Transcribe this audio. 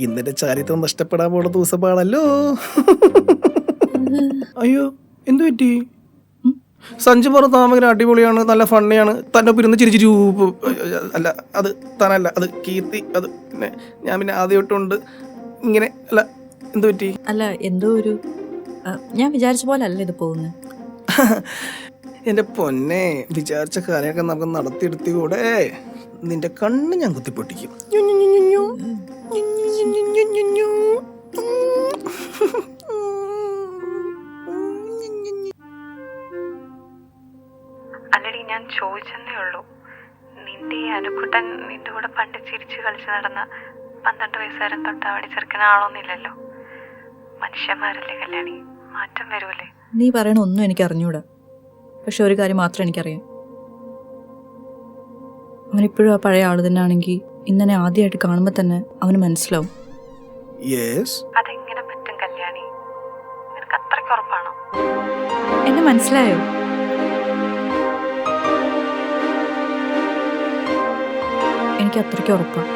ഇന്നലെ ചാരിത്രം നഷ്ടപ്പെടാൻ പോണ ദിവസമാണല്ലോ. അയ്യോ എന്തു പറ്റി? സഞ്ജു പുറത്ത് ഭയങ്കര അടിപൊളിയാണ്, നല്ല ഫണ്ണിയാണ്, തൻ്റെ പിരുന്ന് ചിരിച്ചിരി അല്ല അത് താനല്ല, അത് കീർത്തി. അത് പിന്നെ ഞാൻ പിന്നെ ആദ്യമായിട്ടുണ്ട് ഇങ്ങനെ. അല്ല എന്തു പറ്റി? അല്ല എന്തോ ഒരു ഞാൻ വിചാരിച്ച പോലെ അല്ല ഇത് പോകുന്നത്. എൻ്റെ പൊന്നെ, വിചാരിച്ച കാര്യമൊക്കെ നമുക്ക് നടത്തിയെടുത്തിക്കൂടെ? നിന്റെ കണ്ണ് ഞാൻ കുത്തിപ്പൊട്ടിക്കും. അല്ലടി, ഞാൻ ചോദിച്ചെന്നേ ഉള്ളൂ. നിന്റെ ഈ അനുക്കുട്ടൻ നിന്റെ കൂടെ പണ്ട് ചിരിച്ചു കളിച്ച് നടന്ന 12 വയസ്സുകാരൻ തൊട്ടാവടി ചെറുക്കനാളൊന്നുമില്ലല്ലോ. മനുഷ്യന്മാരല്ലേ കല്യാണി, മാറ്റം വരുമല്ലേ? നീ പറയണ ഒന്നും എനിക്ക് അറിഞ്ഞൂടാ. പക്ഷെ ഒരു കാര്യം മാത്രം എനിക്കറിയാം, അവനിപ്പോഴും ആ പഴയ ആള് തന്നെ ആണെങ്കിൽ ഇന്നെ ആദ്യമായിട്ട് കാണുമ്പോൾ തന്നെ അവന് മനസ്സിലാവും. അതെങ്ങനെ പറ്റും കല്യാണി? നിനക്ക് അത്രയ്ക്ക് ഉറപ്പാണോ? എന്നെ മനസ്സിലായോ? എനിക്ക് അത്രയ്ക്ക് ഉറപ്പാണ്.